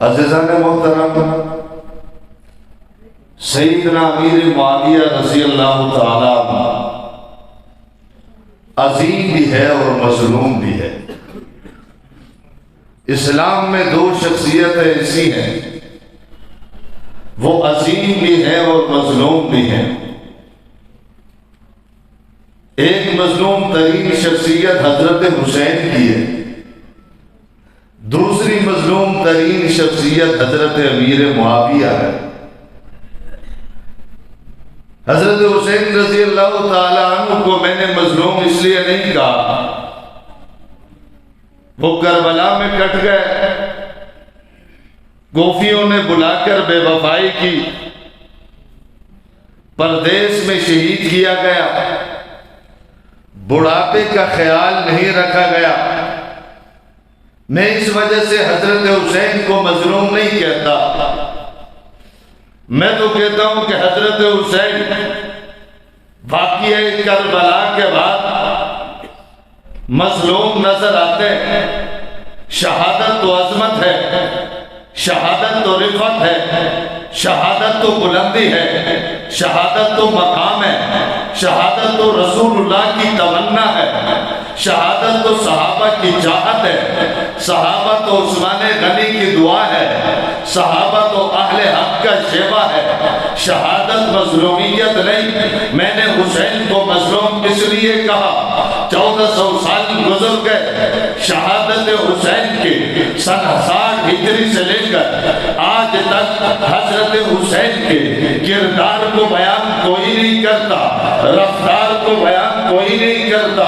عزیزان محترم، سیدنا امیر معاویہ رضی اللہ تعالیٰ عنہ عظیم بھی ہے اور مظلوم بھی ہے۔ اسلام میں دو شخصیتیں ایسی ہیں، وہ عظیم بھی ہیں اور مظلوم بھی ہیں۔ ایک مظلوم ترین شخصیت حضرت حسین کی ہے، دوسری مظلوم ترین شخصیت حضرت امیر معاویہ ہے۔ حضرت حسین رضی اللہ تعالیٰ عنہ کو میں نے مظلوم اس لیے نہیں کہا، وہ کربلا میں کٹ گئے، کوفیوں نے بلا کر بے وفائی کی، پردیس میں شہید کیا گیا، بڑھاپے کا خیال نہیں رکھا گیا۔ میں اس وجہ سے حضرت حسین کو مظلوم نہیں کہتا، میں تو کہتا ہوں کہ حضرت حسین واقعہ کربلا کے بعد مظلوم نظر آتے ہیں۔ شہادت تو عظمت ہے، شہادت تو رفعت ہے، شہادت تو بلندی ہے، شہادت تو مقام ہے، شہادت تو رسول اللہ کی تمنا ہے، شہادت تو صحابہ کی چاہت ہے، صحابہ تو عثمان غنی کی دعا ہے، صحابہ تو اہل حق کا شیوا ہے۔ شہادت مظلومیت نہیں۔ میں نے حسین کو مظلوم اس لیے کہا، 1400 سال گزر گئے شہادت حسین کے، سن 60 ہجری سے لے کر آج تک حضرت حسین کے کردار کو بیان کوئی نہیں کرتا، رفتار کو بیان کوئی نہیں کرتا،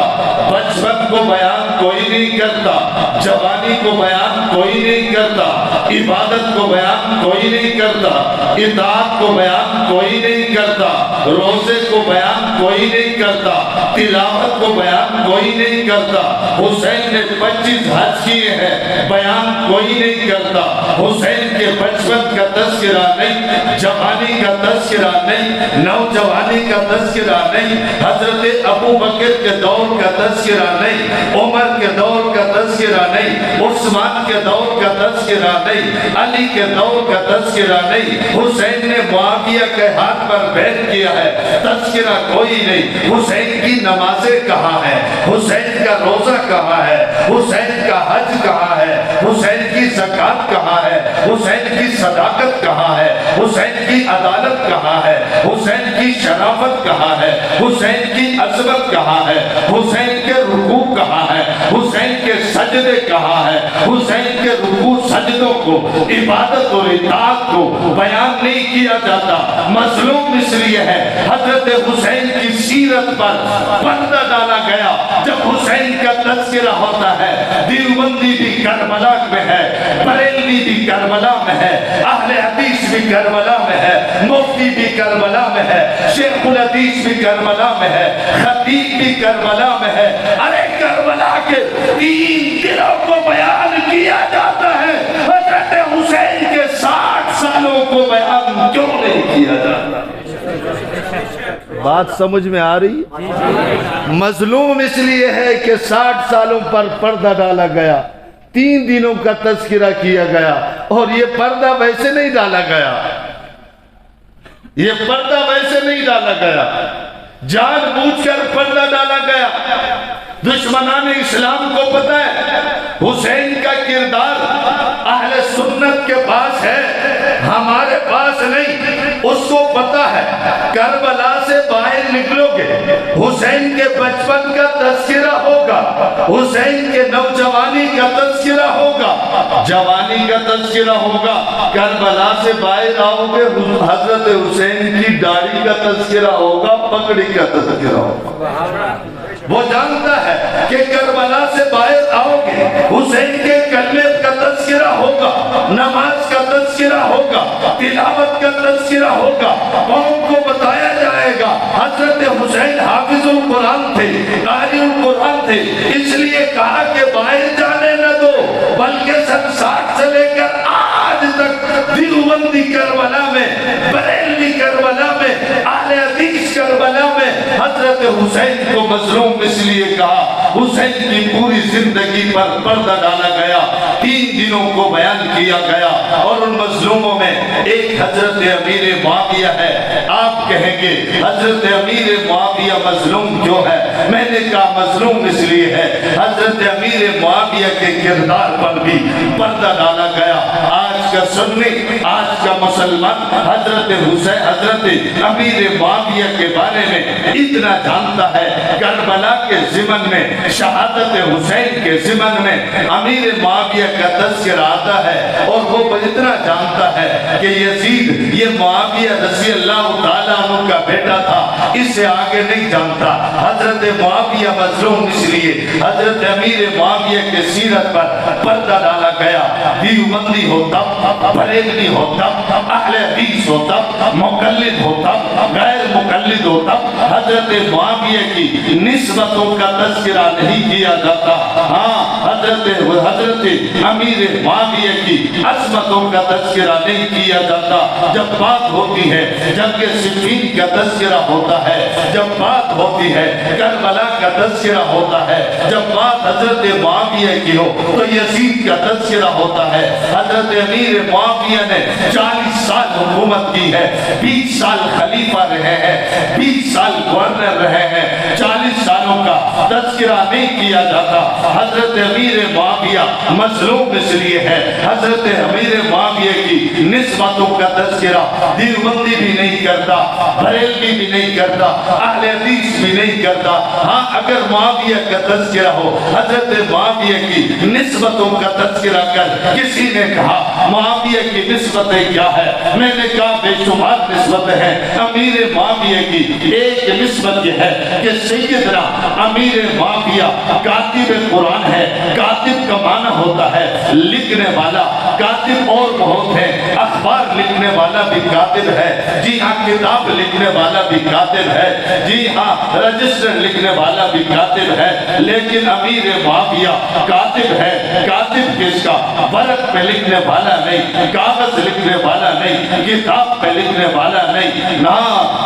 بچپن کو بیان کوئی نہیں کرتا، جوانی کو بیان کوئی نہیں کرتا، عبادت کو بیان کوئی نہیں کرتا، اطاعت کو بیان کوئی نہیں کرتا، روزے کو بیان کوئی نہیں کرتا، تلاوت کو بیان کوئی نہیں کرتا۔ حسین نے 25 حج کیے ہیں، بیان کوئی نہیں کرتا۔ حسین کے بچپن کا تذکرہ نہیں، جوانی کا تذکرہ نہیں، نوجوانی کا تذکرہ نہیں، حضرت ابو بکر کے دور کا تذکرہ نہیں، عمر کے دور کا تذکرہ نہیں، عثمان کے دور کا تذکرہ نہیں، علی کے دور کا تذکرہ نہیں۔ حسین نے معاویہ کے ہاتھ پر بیعت کیا ہے، تذکرہ کوئی نہیں۔ حسین کی نمازیں کہاں ہے، حسین کا روزہ کہاں ہے، حسین کا حج کہاں ہے، حسین کی زکوٰۃ کہاں ہے، حسین کی صداقت کہاں ہے، حسین کی عدالت کہاں ہے، حسین کی شرافت کہاں ہے، حسین کی عظمت کہاں ہے، حسین کے رکوع کہاں ہے، حسین کے سجدے کہاں ہے۔ حسین کے رکوع سجدوں کو، عبادت اور اطاعت کو بیان نہیں کیا جاتا۔ مظلوم اس لیے ہے حضرت حسین کی سیرت پر پردہ ڈالا گیا۔ جب حسین کا تذکرہ ہوتا ہے، دیوبندی بھی کربلا میں ہے، بریلوی بھی کربلا میں ہے، اہل حدیث بھی کربلا میں ہے، مفتی بھی کربلا میں ہے، شیخ الحدیث بھی کربلا میں ہے، خطیب بھی کربلا میں ہے۔ ارے کربلا کے 3 دنوں کو بیان کیا جاتا ہے، حضرت حسین کے 60 سالوں کو بیان کیوں نہیں کیا جاتا؟ بات سمجھ میں آ رہی؟ مظلوم اس لیے ہے کہ 60 سالوں پر پردہ ڈالا گیا، 3 دنوں کا تذکرہ کیا گیا، اور یہ پردہ ویسے نہیں ڈالا گیا، یہ پردہ ویسے نہیں ڈالا گیا، جان بوجھ کر پردہ ڈالا گیا۔ دشمنان اسلام کو پتہ ہے حسین کا کردار اہل سنت کے پاس ہے، ہمارے پاس نہیں۔ اس کو پتہ ہے کربلا سے باہر نکلو گے، حسین کے بچپن کا تذکرہ ہوگا، حسین کے نوجوانی کا تذکرہ ہوگا، جوانی کا تذکرہ ہوگا۔ کربلا سے باہر آؤ گے، حضرت حسین کی داڑھی کا تذکرہ ہوگا، پگڑی کا تذکرہ ہوگا۔ وہ جانتا ہے کہ کربلا سے باہر آؤ گے، حسین کے کلمے کا تذکرہ ہوگا، نماز کا تذکرہ ہوگا، تلاوت کا تذکرہ ہوگا، قوم کو بتایا جائے گا حضرت حسین حافظ القرآن تھے، قاری القرآن تھے، اس لیے کہا کہ باہر جانے نہ دو، بلکہ سن 60 سے لے کر آج تک دیوبندی کربلا میں، بریلوی کربلا میں، اہل حدیث کربلا میں حضرت حسین کو مظلوم اس لیے کہا۔ حسین کی پوری زندگی پر پردہ ڈالا گیا، 3 دنوں کو بیان کیا گیا۔ اور ان مظلوموں میں ایک حضرت امیر معاویہ ہے۔ آپ کہیں گے حضرت امیر معاویہ مظلوم کیوں ہے؟ میں نے کہا مظلوم اس لیے ہے حضرت امیر معاویہ کے کردار پر بھی پردہ ڈالا گیا۔ آج کا سنی، آج کا مسلمان حضرت حسین، حضرت امیر معاویہ کے بارے میں اتنا جانتا ہے، کربلا کے ضمن میں، شہادت حسین کے ضمن میں امیر معاویہ کا تذکرہ آتا ہے، اور وہ اتنا جانتا ہے کہ یزید یہ معاویہ رضی اللہ تعالیٰ عنہ کا بیٹا تھا، اس سے آگے نہیں جانتا۔ حضرت معاویہ مظلوم اس لیے حضرت امیر معاویہ کے سیرت پر پردہ ڈالا گیا۔ دیوبندی ہوتا، بریلوی ہوتا، اہل حدیث ہوتا، مقلد ہوتا، غیر مقلد ہوتا، حضرت معاویہ کی نسبتوں کا تذکرہ نہیں کیا جاتا۔ ہاں حضرت امیر معاویہ کی عظمتوں کا تذکرہ نہیں کیا جاتا۔ جب بات ہوتی ہے جنگ صفین کا تذکرہ ہوتا ہے، جب بات ہوتی ہے کربلا کا تذکرہ ہوتا ہے، جب بات حضرت معاویہ کی ہو تو یزید کا تذکرہ ہوتا ہے۔ حضرت امیر معاویہ نے 40 سال حکومت کی ہے، 20 سال خلیفہ رہے ہیں، 20 سال گورنر رہے ہیں، 40 سالوں کا تذکرہ نہیں کیا جاتا۔ حضرت امیر معاویہ مظلوم اس لیے ہے، حضرت امیر معاویہ کی نسبتوں کا تذکرہ دیوبندی بھی نہیں کرتا، بریلوی بھی نہیں کرتا، اہل حدیث بھی نہیں کرتا۔ ہاں اگر معاویہ کا تذکرہ ہو، حضرت معاویہ کی نسبتوں کا تذکرہ کر، کسی نے کہا معاویہ کی نسبتیں کیا ہے؟ میں نے کہا بے شمار نسبتیں ہیں۔ امیر معاویہ کی ایک نسبت یہ ہے کہ سیدنا امیر معاویہ کاتب قرآن ہے۔ کاتب کا معنی ہوتا ہے لکھنے والا، کاتب اور بہت ہے، اخبار لکھنے والا بھی کاتب ہے، جی ہاں کتاب لکھنے والا بھی کاتب ہے، جی ہاں رجسٹر لکھنے والا بھی کاتب ہے، لیکن امیر معاویہ کاتب ہے۔ کاتب کس کا؟ ورق پہ لکھنے والا نہیں، کاغذ لکھنے والا نہیں، کتاب پہ لکھنے والا نہیں، نہ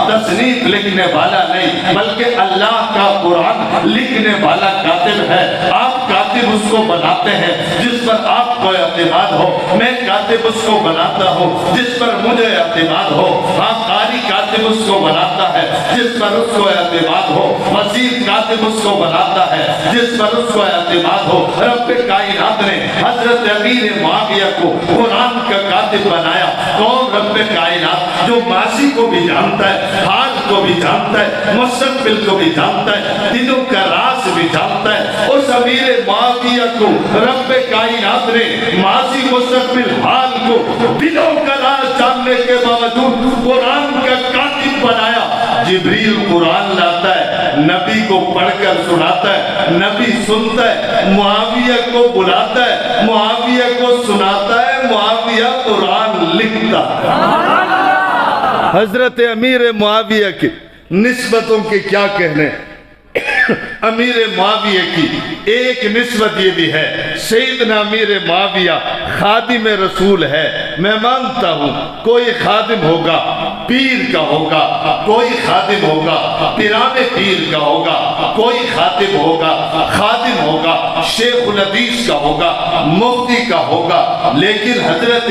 تصنیف لکھنے والا نہیں، بلکہ اللہ کا قرآن لکھنے والا کاتب ہے۔ آپ کاتب اس کو بناتے ہیں جس پر آپ کو اعتماد ہو، میں کاتب اس کو بناتا ہوں جس پر مجھے اعتماد ہو۔ ہاں قاری کاتب اس کو بناتا ہے جس پر اس کو اعتماد ہو، وزیر کاتب اس کو بناتا ہے جس پر اس کو اعتماد ہو۔ رب کائنات نے حضرت امیر معاویہ کو قرآن کا کاتب بنایا۔ کون؟ رب کائنات، جو ماضی کو بھی جانتا ہے، حال کو بھی جانتا ہے، مستقبل کو بھی جانتا ہے، دلوں کا راز بھی جانتا ہے۔ اس امیر معاویہ کو رب کائنات نے ماضی، مستقبل، حال کو دلوں کا راز جاننے کے باوجود قرآن کا کاتب بنایا۔ جبریل قرآن لاتا ہے، نبی کو پڑھ کر سناتا ہے، نبی سنتا ہے، معاویہ کو بلاتا ہے، معاویہ کو سناتا ہے، معاویہ قرآن لکھتا ہے۔ حضرت امیر معاویہ کی نسبتوں کے کیا کہنے؟ امیر معاویہ کی ایک نسبت یہ بھی ہے، سیدنا امیر معاویہ خادم رسول ہے۔ میں مانتا ہوں کوئی خادم ہوگا پیر کا ہوگا، کوئی خادم ہوگا پیران پیر کا ہوگا، کوئی خادم ہوگا شیخ الحدیث کا ہوگا، مفتی کا ہوگا، لیکن حضرت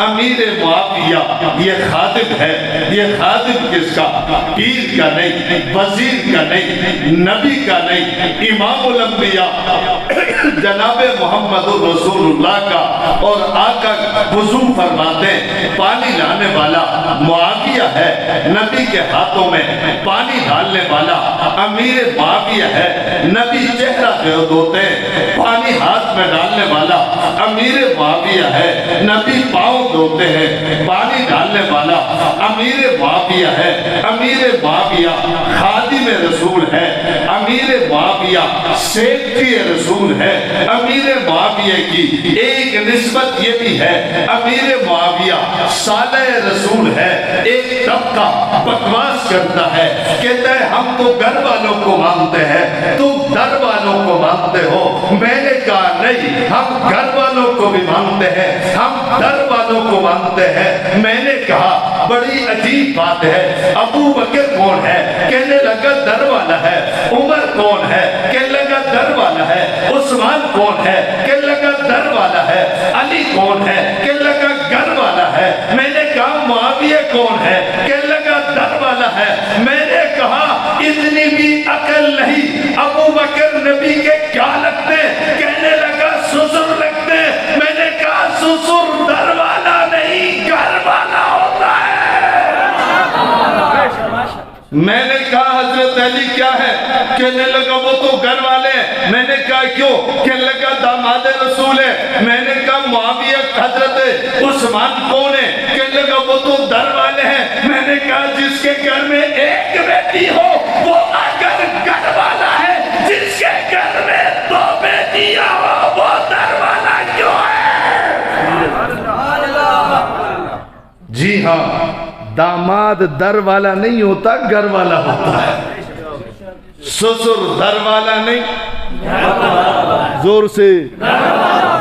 امیر معاویہ یہ خادم ہے۔ یہ خادم کس کا؟ پیر کا نہیں، وزیر کا نہیں، نبی کا نہیں، امام الانبیاء جناب محمد رسول اللہ کا۔ اور آقا وضو فرماتے ہیں پانی لانے والا معاویہ ہے، نبی کے ہاتھوں میں پانی ڈالنے والا امیر معاویہ ہے، نبی چہرہ دھوتے ہیں، پانی ہاتھ میں ڈالنے والا امیر معاویہ ہے، نبی پاؤں دھوتے ہیں، پانی ڈالنے والا امیر معاویہ ہے۔ امیر معاویہ خادم رسول ہے، امیر معاویہ سیکٹری رسول ہے۔ امیر معاویہ کی ایک نسبت یہ بھی ہے، امیر معاویہ صالح رسول ہے۔ ایک طبقہ بکواس کرتا ہے، کہتا ہے ہم تو گھر والوں کو مانتے ہیں، تم در والوں کو مانتے ہو۔ میں نے کہا نہیں، ہم گھر والوں کو بھی مانتے ہیں، ہم در والوں کو مانتے ہیں۔ میں نے کہا بڑی عجیب بات ہے، ابو بکر کون ہے؟ کہنے لگا در والا ہے۔ عمر کون ہے؟ کہنے لگا در والا ہے۔ عثمان کون ہے؟ کہنے لگا در والا ہے۔ علی کون ہے؟ کہنے لگا گھر میں نے کہا حضرت علی کیا ہے؟ کہنے لگا وہ تو گھر والے ہیں۔ میں نے کہا کیوں؟ کہنے لگا داماد رسول ہے۔ میں نے کہا معاویہ حضرت عثمان کون ہے؟ کہنے لگا وہ تو در والے ہیں۔ میں نے کہا جس کے گھر میں ایک بیٹی ہو وہ اگر گھر والا ہے، جس کے گھر میں دو بیٹیاں ہو وہ در والا کیوں ہے؟ جی ہاں، داماد در والا نہیں ہوتا، گھر والا ہوتا ہے۔ سسر در والا نہیں، زور سے،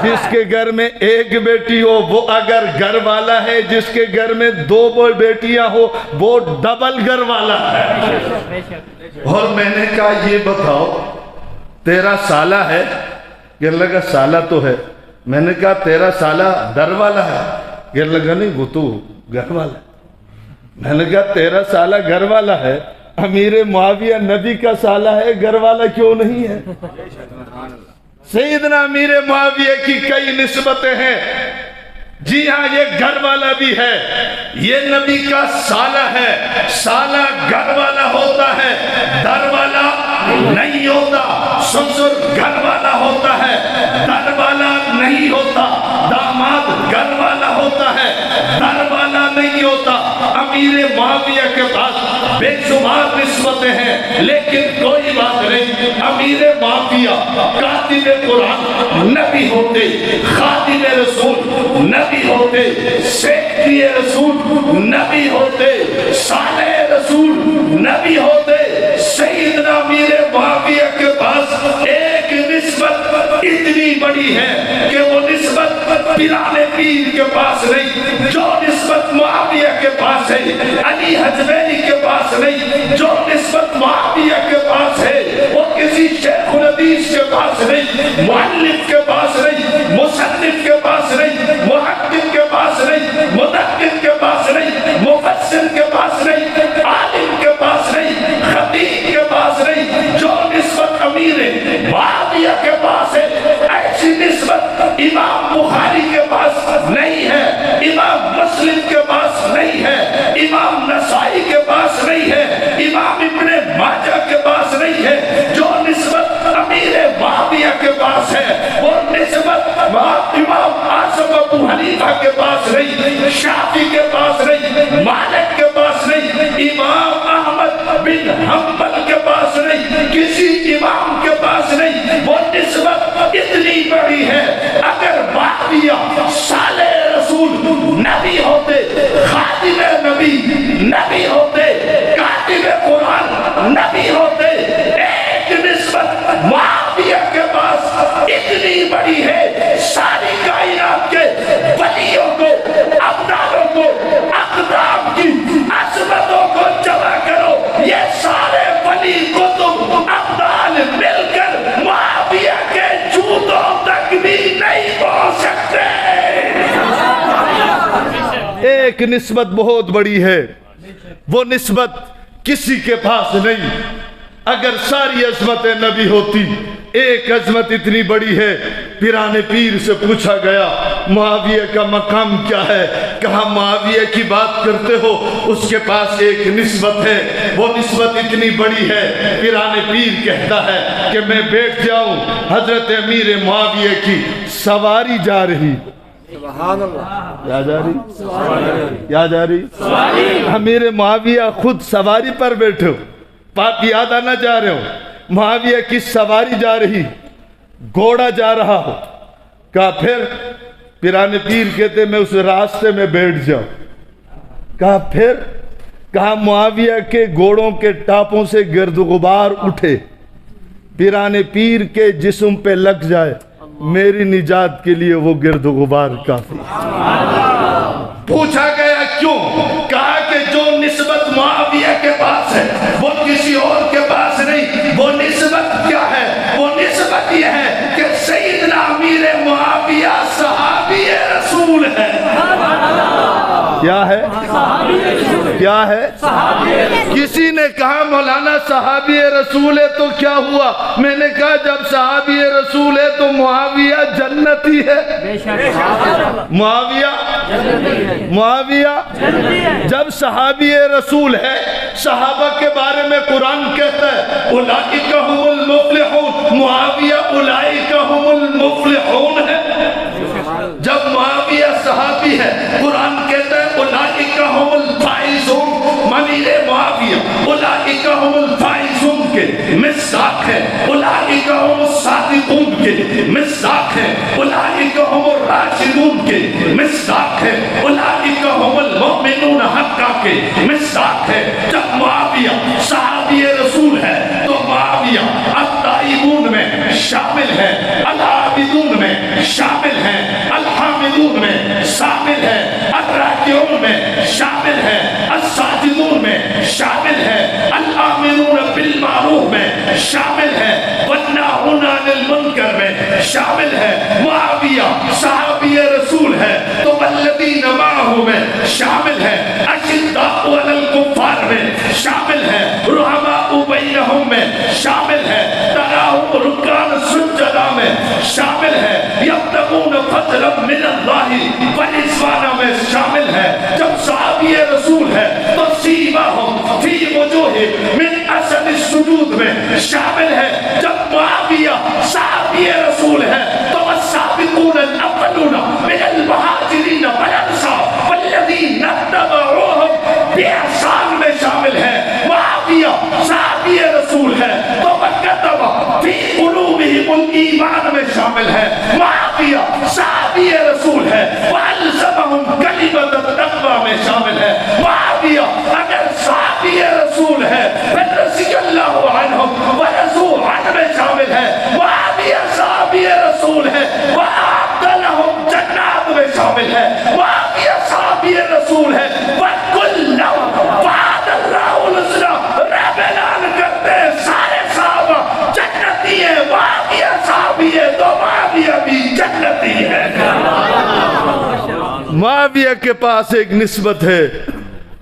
جس کے گھر میں ایک بیٹی ہو وہ اگر گھر والا ہے، جس کے گھر میں دو بیٹیاں ہو وہ ڈبل گھر والا ہے۔ اور میں نے کہا یہ بتاؤ تیرا سالہ ہے؟ کہنے لگا سالہ تو ہے۔ میں نے کہا تیرا سالہ در والا ہے؟ کہنے لگا نہیں وہ تو گھر والا ہے۔ میں نے کہا تیرا سالہ گھر والا ہے، امیر معاویہ نبی کا سالہ ہے، گھر والا کیوں نہیں ہے؟ سیدنا امیر معاویہ کی کئی نسبتیں ہیں۔ جی ہاں، یہ گھر والا بھی ہے، یہ نبی کا سالہ ہے۔ سالہ گھر والا ہوتا ہے، در والا نہیں ہوتا۔ سسر گھر والا ہوتا ہے، در والا نہیں ہوتا۔ داماد گھر والا ہوتا ہے، در والا نہیں ہوتا۔ امیر معاویہ کے پاس بے شمار نسبتیں ہیں، لیکن کوئی بات نہیں۔ امیر معاویہ کاتب قرآن نبی ہوتے، خادم رسول نبی ہوتے، سیکٹری رسول نبی ہوتے، صالح رسول نبی ہوتے۔ سیدنا امیر معاویہ کے پاس ایک نسبت اتنی بڑی ہے کہ وہ نسبت بلال پیر کے پاس نہیں، جو نسبت معاویہ کے پاس ہے، علی حجویری کے پاس نہیں، جو نسبت معاویہ کے پاس ہے وہ کسی شیخ الحدیث کے پاس نہیں، مؤلف کے پاس نہیں، مصنف کے پاس نہیں، محقق کے پاس نہیں، مدقق کے پاس نہیں، مفسر کے پاس نہیں، عالم کے پاس نہیں، خطیب کے پاس نہیں۔ جو نسبت امیر معاویہ کے پاس ہے ایسی نسبت امام بخاری کے پاس نہیں ہے، امام مسلم کے پاس نہیں ہے، امام نسائی کے پاس نہیں ہے، امام ابن ماجہ کے پاس نہیں ہے۔ جو نسبت امیر معاویہ کے پاس ہے وہ نسبت امام اعظم ابو حنیفہ کے پاس نہیں، شافعی کے پاس نہیں، مالک کے پاس نہیں، امام احمد بن حنبل کے پاس نہیں، کسی امام کے پاس نہیں۔ وہ نسبت اتنی بڑی ہے، اگر معاویہ صالح رسول نبی ہوتے، خادم نبی نبی ہوتے، کاتب قرآن نبی ہوتے، ایک نسبت معاویہ کے پاس اتنی بڑی ہے، ساری کائنات کے ولیوں کو، ابدالوں کو، اقدام کی عظمتوں کو جمع کرو، یہ سارے ولی کتب ابدال مل کر معاویہ کے جوتوں تک بھی نہیں پہنچ سکتے۔ ایک نسبت بہت بڑی ہے، وہ نسبت کسی کے پاس نہیں۔ اگر ساری عظمتیں نبی ہوتی، ایک عظمت اتنی بڑی ہے۔ پیران پیر سے پوچھا گیا معاویہ کا مقام کیا ہے؟ کہا معاویہ کی بات کرتے ہو، اس کے پاس ایک نسبت ہے، وہ نسبت اتنی بڑی ہے۔ پیران پیر کہتا ہے کہ میں بیٹھ جاؤں، حضرت امیر معاویہ کی سواری جا رہی، سبحان اللہ، کیا جا رہی؟ کیا جا رہی؟ امیر معاویہ خود سواری پر بیٹھو، پیادہ نہ جا رہے ہو، معاویہ کی سواری جا رہی، گھوڑا جا رہا ہو۔ کہا پھر؟ پیران پیر کہتے میں اس راستے میں بیٹھ جاؤں۔ کہا پھر؟ کہا معاویہ کے گھوڑوں کے ٹاپوں سے گرد و غبار اٹھے، پیران پیر کے جسم پہ لگ جائے، میری نجات کے لیے وہ گرد و غبار کافی۔ پوچھا گیا کیوں؟ کہا کہ جو نسبت معاویہ کے پاس ہے وہ کسی اور کے پاس نہیں۔ وہ نسبت کیا ہے؟ وہ نسبت یہ ہے کہ سیدنا امیر معاویہ صحابی رسول ہے۔ کیا ہے؟ کیا ہے؟ کسی نے کہا مولانا صحابی رسول ہے تو کیا ہوا؟ میں نے کہا جب صحابی رسول ہے تو معاویہ جنتی ہے۔ معاویہ جب صحابی رسول ہے، صحابہ کے بارے میں قرآن کہتا ہے اولئک هم المفلحون، معاویہ اولئک هم المفلحون ہے۔ جب معاویہ صحابی ہے، قرآن کہتا ہے اولئک هم الفائزون، امیر معاویہ اولئک هم الفائزون کے مصداق ہے، اولئک هم الصادقون کے مصداق ہے، اولئک هم الراشدون کے مصداق ہے، اولئک هم المؤمنون حقا کے مصداق ہے۔ جب معاویہ صحابی رسول ہے تو معاویہ الطائبون میں شامل ہے، العابدون میں شامل ہے، الحامدون میں شامل ہے، الراکعون میں شامل ہے، الساجدون میں شامل ہے، الآمرون بالمعروف میں شامل ہے، والناہون عن المنکر میں شامل ہے۔ معاویہ صحابی رسول ہے تو والذین معہ میں شامل ہے، اشداء علی الکفار میں شامل ہے، رحماء بینہم میں شامل ہے، تراہم رکعان سجدہ میں شامل ہے، یبتغون فضلا من اللہ ورضوانا میں شامل ہے۔ جب صحابی رسول ہے تو سیماہم فی وجوہہم من اثر السجود میں شامل ہے۔ جب معاویہ صحابی رسول ہے تو السابقون الاولون من المہاجرین والانصار والذین اتبعوہم بإحسان میں شامل ہے۔ معاویہ صحابی رسول ہے تو وکتب فی قلوبہم الایمان میں شامل ہے۔ معاویہ صحابی رسول ہے وَأَلْزَمَهُمْ كَلِمَةَ التَّقْوَىٰ میں شامل ہے۔ معاویہ اگر صحابی رسول ہے پھر رضی اللہ عنہم ورضوا عنہ میں شامل ہے۔ معاویہ صحابی رسول ہے وَأَعَدَّ لَهُمْ جنات میں شامل ہے۔ معاویہ صحابی رسول ہے وَكُلًّا وَعَدَ اللَّهُ الْحُسْنَىٰ، رب اعلان کرتے ہیں سارے صحابہ جنتی ہیں۔ معاویہ صحابی ہے تو معاویہ بھی جنتی ہے۔ معاویہ کے پاس ایک نسبت ہے،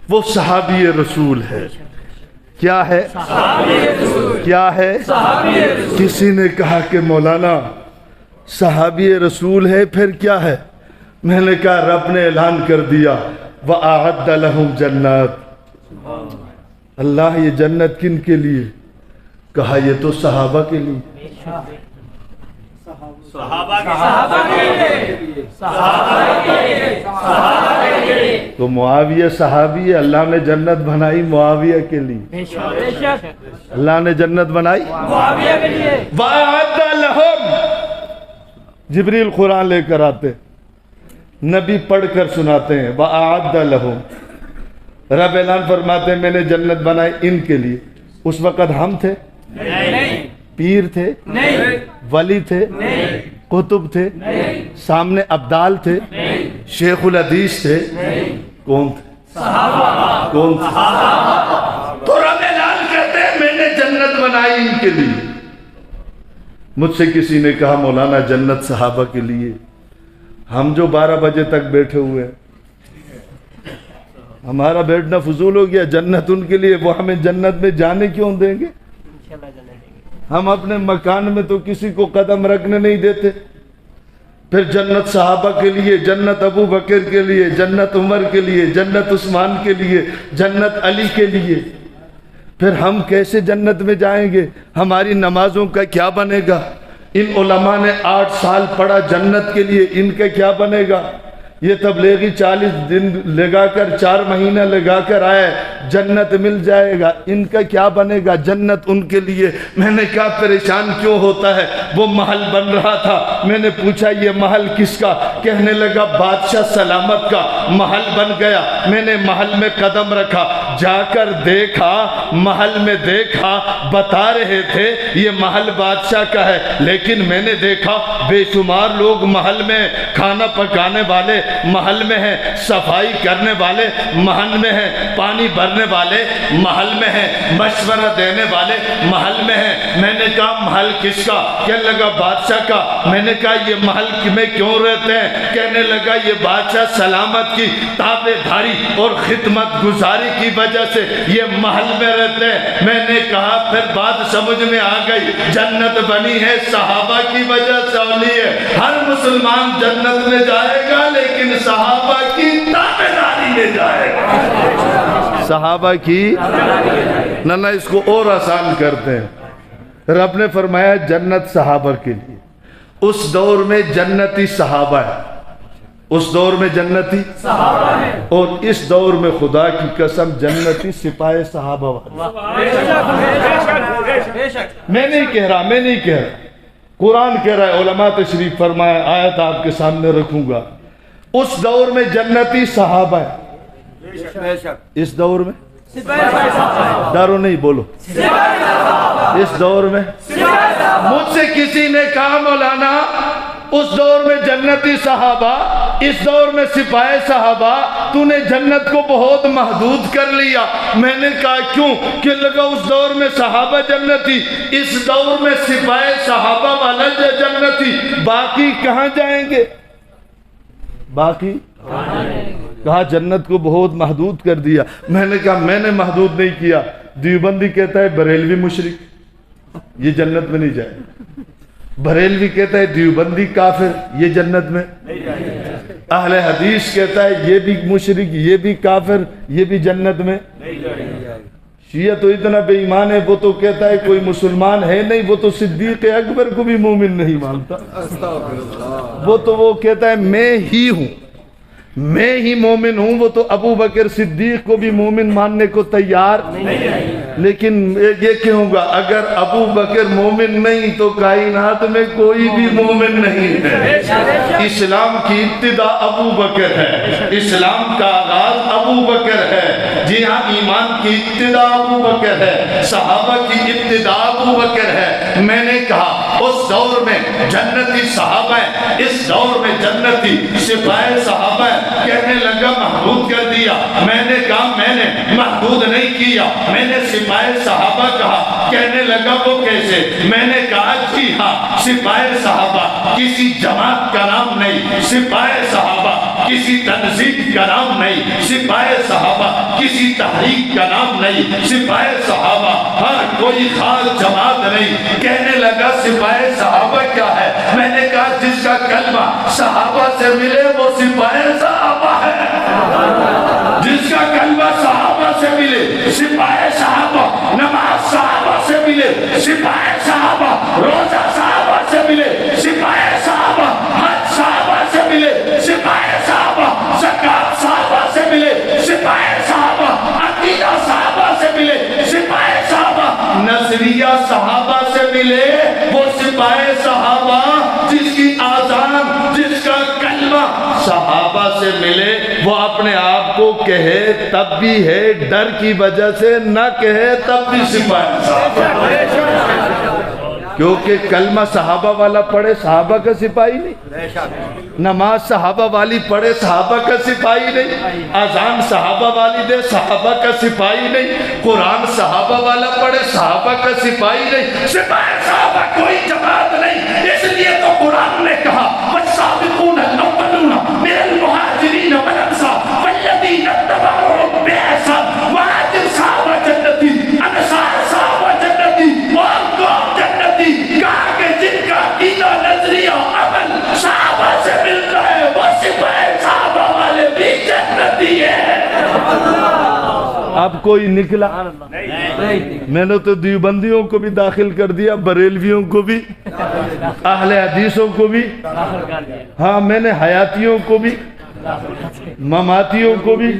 وہ صحابی رسول ہے۔ کیا ہے؟ کیا ہے؟ کسی نے کہا کہ مولانا صحابی رسول ہے پھر کیا ہے؟ میں نے کہا رب نے اعلان کر دیا وَأَعَدَّ لَهُمْ جَنَّاتٍ، اللہ یہ جنت کن کے لیے؟ کہا یہ تو صحابہ کے لیے۔ تو معاویہ صحابی ہے، اللہ نے جنت بنائی معاویہ کے لیے، اللہ نے جنت بنائی معاویہ کے لیے۔ وَأَعَدَّ لَهُمْ، جبریل قرآن لے کر آتے، نبی پڑھ کر سناتے ہیں وَأَعَدَّ لَهُمْ، رب اعلان فرماتے ہیں میں نے جنت بنائی ان کے لیے۔ اس وقت ہم تھے؟ نہیں۔ پیر تھے؟ نہیں۔ ولی تھے؟ نہیں۔ قطب تھے؟ نہیں۔ سامنے ابدال تھے؟ نہیں۔ شیخ الحدیث تھے؟ نہیں۔ کون تھے؟ صحابہ۔ کون تھے؟ تو رب اعلان کرتے ہیں میں نے جنت بنائی ان کے لیے۔ مجھ سے کسی نے کہا مولانا جنت صحابہ کے لیے، ہم جو 12 بجے تک بیٹھے ہوئے ہیں ہمارا بیٹھنا فضول ہو گیا، جنت ان کے لیے، وہ ہمیں جنت میں جانے کیوں دیں گے؟ ہم اپنے مکان میں تو کسی کو قدم رکھنے نہیں دیتے۔ پھر جنت صحابہ کے لیے، جنت ابو بکر کے لیے، جنت عمر کے لیے، جنت عثمان کے لیے، جنت علی کے لیے، پھر ہم کیسے جنت میں جائیں گے؟ ہماری نمازوں کا کیا بنے گا؟ ان علماء نے 8 سال پڑھا جنت کے لیے، ان کا کیا بنے گا؟ یہ تبلیغی 40 دن لگا کر 4 مہینہ لگا کر آئے، جنت مل جائے گا، ان کا کیا بنے گا؟ جنت ان کے لیے۔ میں نے کہا پریشان کیوں ہوتا ہے؟ وہ محل بن رہا تھا، میں نے پوچھا یہ محل کس کا؟ کہنے لگا بادشاہ سلامت کا محل بن گیا۔ میں نے محل میں قدم رکھا، جا کر دیکھا محل میں دیکھا، بتا رہے تھے یہ محل بادشاہ کا ہے، لیکن میں نے دیکھا بے شمار لوگ محل میں کھانا پکانے والے محل میں ہیں، صفائی کرنے والے محل میں ہیں، پانی بھرنے والے محل میں ہیں، مشورہ دینے والے محل میں ہیں۔ میں نے کہا محل کس کا؟ کہنے لگا بادشاہ کا۔ میں نے کہا یہ محل میں کیوں رہتے ہیں؟ کہنے لگا یہ بادشاہ سلامت کی تابع داری اور خدمت گزاری کی وجہ سے یہ محل میں رہتے ہیں۔ میں نے کہا پھر بات سمجھ میں آ گئی، جنت بنی ہے صحابہ کی وجہ سے ہوئی ہے۔ ہر مسلمان جنت میں جائے گا لیکن صحابہ کی تابع داری میں جائے گا۔ صحابہ کی نہ اس کو اور آسان کرتے ہیں۔ رب نے فرمایا جنت صحابہ کے لیے۔ اس دور میں جنتی صحابہ ہے، اس دور میں جنتی صحابہ ہے، اور اس دور میں خدا کی قسم جنتی سپاہی صحابہ والے۔ میں نہیں کہہ رہا، قرآن کہہ رہا ہے، علماء تشریف فرمائے، آیت آپ کے سامنے رکھوں گا۔ اس دور میں جنتی صحابہ ہے، اس دور میں ڈرو نہیں، بولو اس دور میں۔ مجھ سے کسی نے کہا مولانا اس دور میں جنتی صحابہ، اس دور میں سپاہی صحابہ، تو نے جنت کو بہت محدود کر لیا۔ میں نے کہا کیوں؟ کہ لگا اس دور میں صحابہ جنتی، اس دور میں سپاہی صحابہ والا جنتی، باقی کہاں جائیں گے؟ باقی کہا جنت کو بہت محدود کر دیا۔ میں نے کہا میں نے محدود نہیں کیا، دیوبندی کہتا ہے بریلوی مشرک یہ جنت میں نہیں جائے، بریلوی کہتا ہے دیوبندی کافر یہ جنت میں، اہل حدیث کہتا ہے یہ بھی مشرک یہ بھی کافر یہ بھی جنت میں۔ شیعہ تو اتنا بے ایمان ہے، وہ تو کہتا ہے کوئی مسلمان ہے نہیں، وہ تو صدیق اکبر کو بھی مومن نہیں مانتا، وہ کہتا ہے میں ہی ہوں، میں ہی مومن ہوں۔ وہ تو ابو بکر صدیق کو بھی مومن ماننے کو تیار نہیں، لیکن یہ کہوں گا اگر ابو بکر مومن نہیں تو کائنات میں کوئی بھی مومن نہیں ہے۔ اسلام کی ابتدا ابو بکر ہے، اسلام کا آغاز ابو بکر ہے، جی ہاں ایمان کی ابتدا ابو بکر ہے، صحابہ کی ابتدا ابو بکر ہے۔ میں نے کہا اس دور میں جنتی صحابہ ہیں، اس دور میں جنتی سپاہی صحابہ ہیں۔ کہنے لگا محدود کر دیا۔ میں نے کہا میں نے محدود نہیں کیا، میں نے سپاہی صحابہ کہا۔ کہنے لگا وہ کیسے؟ میں نے کہا جی ہاں سپاہی صحابہ کسی جماعت کا نام نہیں، سپاہی صحابہ کسی تنظیم کا نام نہیں، سپاہی صحابہ کسی تحریک کا نام نہیں، سپاہی صحابہ ہاں کوئی خاص جماعت نہیں۔ کہنے لگا سپاہی صحابہ کیا ہے؟ میں نے کہا جس کا کلمہ صحابہ سے ملے وہ سپاہی صحابہ ہے، جس کا کلمہ صحابہ سے ملے سپاہی صحابہ، نماز صحابہ سے ملے سپاہی صحابہ، روزہ صحابہ سے ملے سپاہی صحابہ، حج صحابہ سے ملے سپاہی صحابہ، زکات صحابہ سے ملے سپاہی صحابہ، عقیدہ صحابہ سے ملے سپاہی صحابہ، نظریہ صحابہ سے ملے وہ سپاہی صحابہ، جس کی آذان جس کا کلمہ صحابہ سے ملے وہ اپنے آپ کو کہے تب بھی ہے ڈر کی وجہ سے، نہ کہے تب بھی سپاہی صحابہ، کیونکہ کلمہ صحابہ والا پڑھے صحابہ کا سپاہی نہیں، نماز صحابہ والی پڑھے صحابہ کا سپاہی نہیں، اذان صحابہ والی دے صحابہ کا سپاہی نہیں، قرآن صحابہ والا پڑھے صحابہ کا سپاہی نہیں، سپاہی صحابہ کوئی جماعت نہیں۔ اس لیے تو قرآن نے کہا والسابقون الاولون من المہاجرین والانصار والذین اتبعوہم بإحسان، مہاجر صحابہ جنتی، انصار صحابہ جنتی، اور قوم جنتی، کہا کہ جن کا عقیدہ نظریہ عمل صحابہ سے ملتا ہے وہ سپاہی صحابہ والے بھی جنتی ہے۔ اب کوئی نکلا؟ میں نے تو دیوبندیوں کو بھی داخل کر دیا، بریلویوں کو بھی، اہل حدیثوں کو بھی، ہاں میں نے حیاتیوں کو بھی، مماتیوں کو بھی،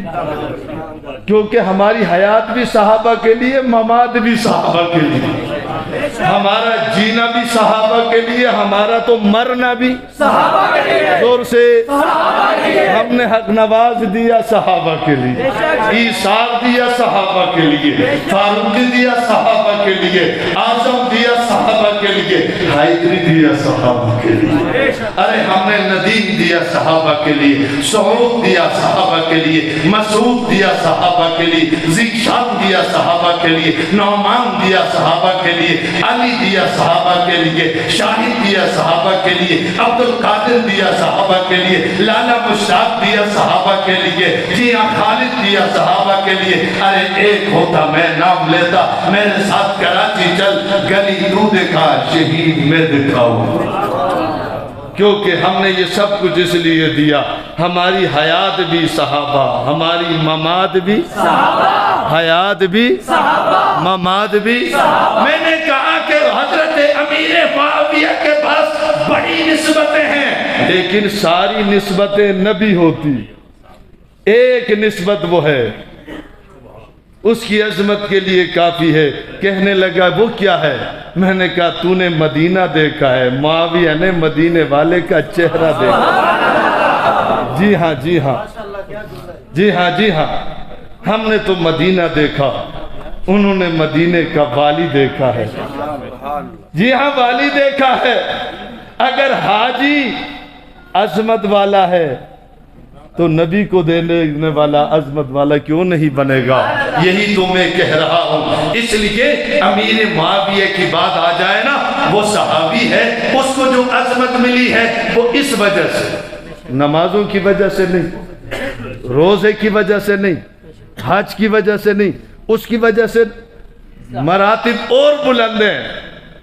کیونکہ ہماری حیات بھی صحابہ کے لیے، ممات بھی صحابہ کے لیے۔ ہمارا جینا بھی صحابہ کے لیے، ہمارا تو مرنا بھی صحابہ کے لیے، زور سے صحابہ کے لیے، ہم نے حق نواز دیا صحابہ کے لیے، عیسار دیا صحابہ کے لیے، فاروقی دیا صحابہ کے لیے، اعظم دیا صحابہ کے لیے، حیدری دیا صحابہ کے لیے، ارے ہم نے ندیم دیا صحابہ کے لیے، سعود دیا صحابہ کے لیے، مسعود دیا صحابہ کے لیے، ذیشان دیا صحابہ کے لیے، نعمان دیا صحابہ کے لیے، علی دیا صحابہ کے لیے، شاہد دیا صحابہ کے لیے، عبد القادر دیا صحابہ کے لیے، لالا مشتاق دیا صحابہ کے لیے، جی ہاں خالد دیا صحابہ کے لیے۔ ارے ایک ہوتا میں نام لیتا، میرے ساتھ کراچی چل، گلی تو دکھا شہید میں دکھاؤ، کیونکہ ہم نے یہ سب کچھ اس لیے دیا، ہماری حیات بھی صحابہ، ہماری ممات بھی صحابہ، حیات بھی صحابہ، ممات بھی صحابہ۔ میں نے کہا کہ حضرت امیر معاویہ کے پاس بڑی نسبتیں ہیں، لیکن ساری نسبتیں نبی ہوتی، ایک نسبت وہ ہے، اس کی عظمت کے لیے کافی ہے۔ کہنے لگا وہ کیا ہے؟ میں نے کہا تو نے مدینہ دیکھا ہے، معاویہ نے مدینے والے کا چہرہ دیکھا۔ جی ہاں جی ہاں جی ہاں جی ہاں، ہم نے تو مدینہ دیکھا، انہوں نے مدینے کا والی دیکھا ہے۔ جی ہاں والی دیکھا ہے۔ اگر حاجی عظمت والا ہے تو نبی کو دینے والا عظمت والا کیوں نہیں بنے گا؟ یہی تو میں کہہ رہا ہوں۔ اس لیے امیر معاویہ کی بات آ جائے نا، وہ صحابی ہے، اس کو جو عظمت ملی ہے وہ اس وجہ سے، نمازوں کی وجہ سے نہیں، روزے کی وجہ سے نہیں، حج کی وجہ سے نہیں، اس کی وجہ سے مراتب اور بلند ہیں،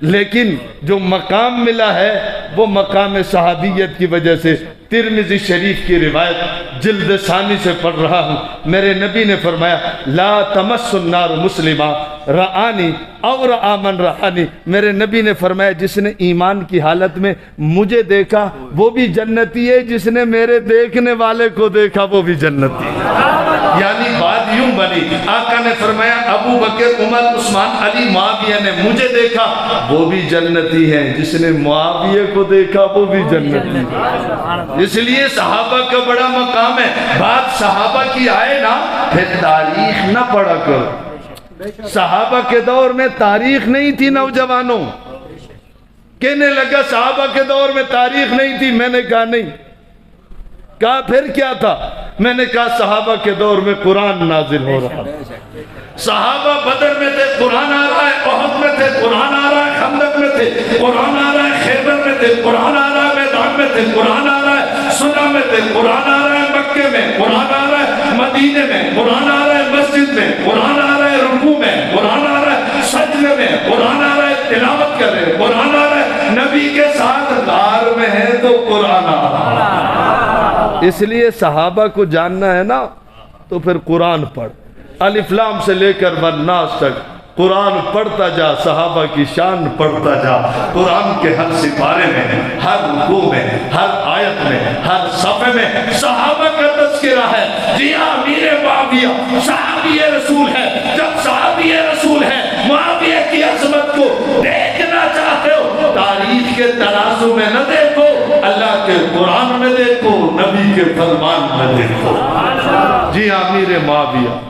لیکن جو مقام ملا ہے وہ مقام صحابیت کی وجہ سے۔ ترمذی شریف کی روایت جلد ثانی سے پڑھ رہا ہوں، میرے نبی نے فرمایا لا تمس النار مسلمہ رآنی او رآ من رآنی۔ میرے نبی نے فرمایا جس نے ایمان کی حالت میں مجھے دیکھا وہ بھی جنتی ہے، جس نے میرے دیکھنے والے کو دیکھا وہ بھی جنتی ہے۔ یعنی بات یوں بنی، آقا نے فرمایا ابو بکر عمر عثمان علی معاویہ نے مجھے دیکھا وہ بھی جنتی ہیں، جس نے معاویہ کو دیکھا وہ بھی جنتی ہے۔ اس لیے صحابہ کا بڑا مقام ہے۔ بات صحابہ کی آئے نا پھر تاریخ نہ پڑھا کرو۔ صحابہ کے دور میں تاریخ نہیں تھی نوجوانوں، کہنے لگا صحابہ کے دور میں تاریخ نہیں تھی، میں نے کہا نہیں۔ کہا پھر کیا تھا؟ میں نے کہا صحابہ کے دور میں قرآن نازل ہو رہا، صحابہ بدر میں تھے قرآن آ رہا ہے، احد میں تھے قرآن آ رہا ہے، خندق میں تھے قرآن آ رہا ہے، خیبر میں تھے قرآن آ رہا ہے، میدان میں تھے قرآن آ رہا ہے، صلح میں تھے قرآن آ رہا ہے، مکے میں قرآن آ رہا ہے، مدینے میں قرآن آ رہا ہے، مسجد میں قرآن آ رہا ہے، رکوع میں قرآن آ رہا ہے، سجدے میں قرآن آ رہا ہے، تلاوت کر رہے قرآن آ رہا ہے، نبی کے ساتھ غار میں ہے تو قرآن آ رہا ہے۔ اس لیے صحابہ کو جاننا ہے نا تو پھر قرآن پڑھ، الف لام سے لے کر والناس تک قرآن پڑھتا جا، صحابہ کی شان پڑھتا جا۔ قرآن کے ہر سپارے میں، ہر رکوع میں، ہر آیت میں، ہر صفحے میں صحابہ کا تذکرہ ہے۔ جی ہاں امیر معاویہ صحابی رسول ہے۔ جب صحابی رسول ہے معاویہ کی عظمت کو دیکھنا چاہتے ہو تاریخ کے ترازو میں نہ دیکھو، اللہ کے قرآن میں دیکھو، نبی کے فرمان میں دیکھو۔ جی ہاں امیر معاویہ